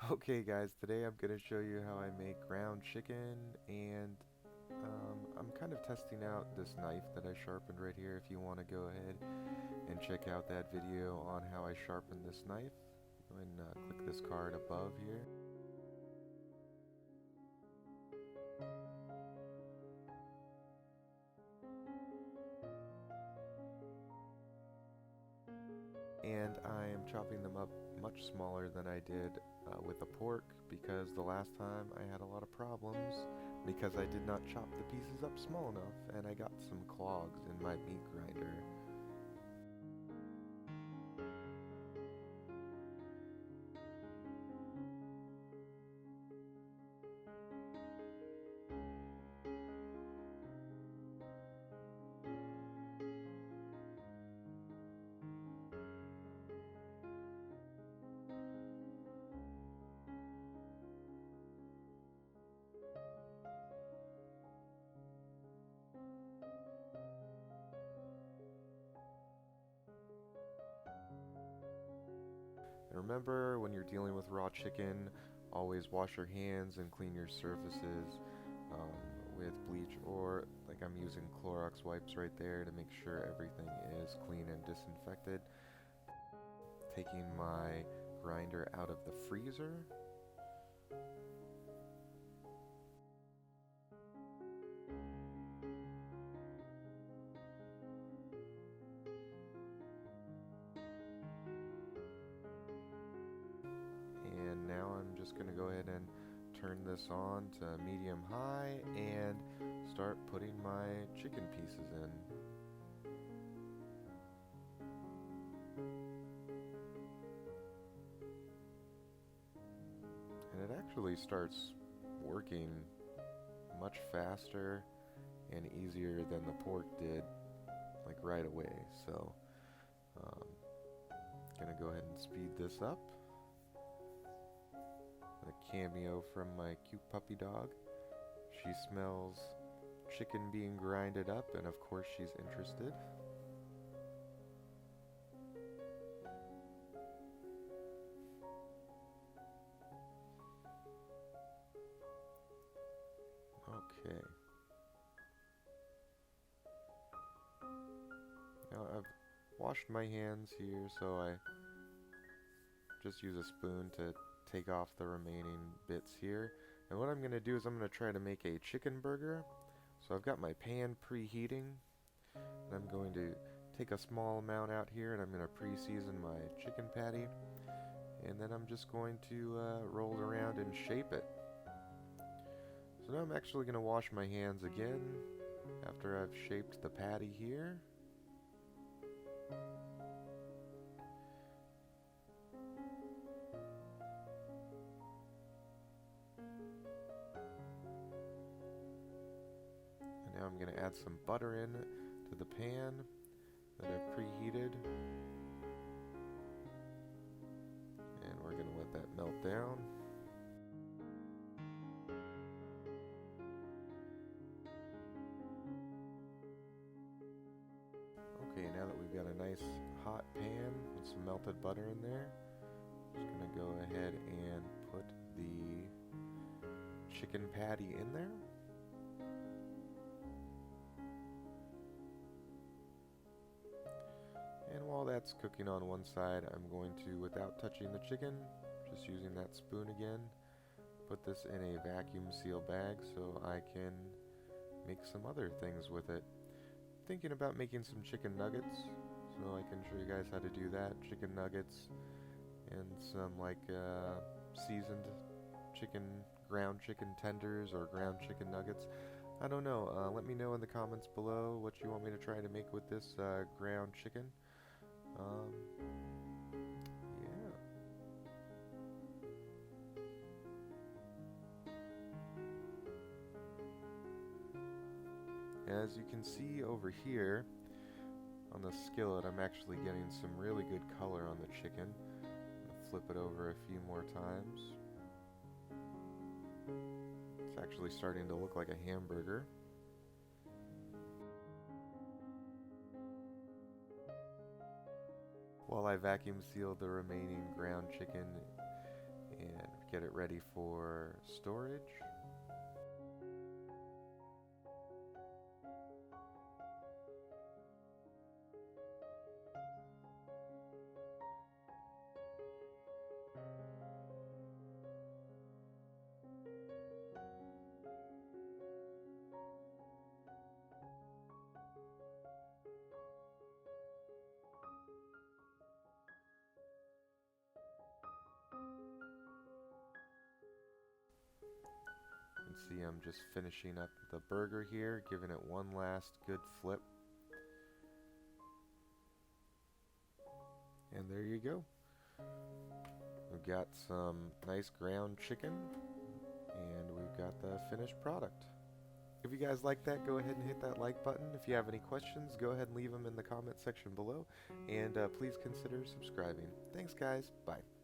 Okay guys, today I'm going to show you how I make ground chicken, and I'm kind of testing out this knife that I sharpened right here. If you want to go ahead and check out that video on how I sharpened this knife, go ahead and click this card above here. And I am chopping them up much smaller than I did with the pork, because the last time I had a lot of problems because I did not chop the pieces up small enough, and I got some clogs in my meat grinder. And remember, when you're dealing with raw chicken, always wash your hands and clean your surfaces with bleach, or like I'm using Clorox wipes right there to make sure everything is clean and disinfected. Taking my grinder out of the freezer. And now I'm just going to go ahead and turn this on to medium high and start putting my chicken pieces in. And it actually starts working much faster and easier than the pork did, like right away. So gonna go ahead and speed this up. A cameo from my cute puppy dog. She smells chicken being grinded up, and of course she's interested. Okay. Now I've washed my hands here, so I just use a spoon to take off the remaining bits here. And what I'm going to do is I'm going to try to make a chicken burger. So I've got my pan preheating, and I'm going to take a small amount out here, and I'm going to pre-season my chicken patty, and then I'm just going to roll it around and shape it. So now I'm actually going to wash my hands again after I've shaped the patty here. And now I'm going to add some butter in to the pan that I've preheated. And we're going to let that melt down. Okay, now that we've got a nice hot pan with some melted butter in there, I'm just going to go ahead and put the chicken patty in there. And while that's cooking on one side, I'm going to, without touching the chicken, just using that spoon again, put this in a vacuum seal bag so I can make some other things with it. Thinking about making some chicken nuggets, so I can show you guys how to do that. Chicken nuggets and some like seasoned chicken, ground chicken tenders or ground chicken nuggets. I don't know. Let me know in the comments below what you want me to try to make with this ground chicken. Yeah. As you can see over here on the skillet, I'm actually getting some really good color on the chicken. I'll flip it over a few more times. It's actually starting to look like a hamburger. While I vacuum sealed the remaining ground chicken and get it ready for storage. You can see I'm just finishing up the burger here, giving it one last good flip. And there you go. We've got some nice ground chicken, and we've got the finished product. If you guys like that, go ahead and hit that like button. If you have any questions, go ahead and leave them in the comment section below. And please consider subscribing. Thanks, guys. Bye.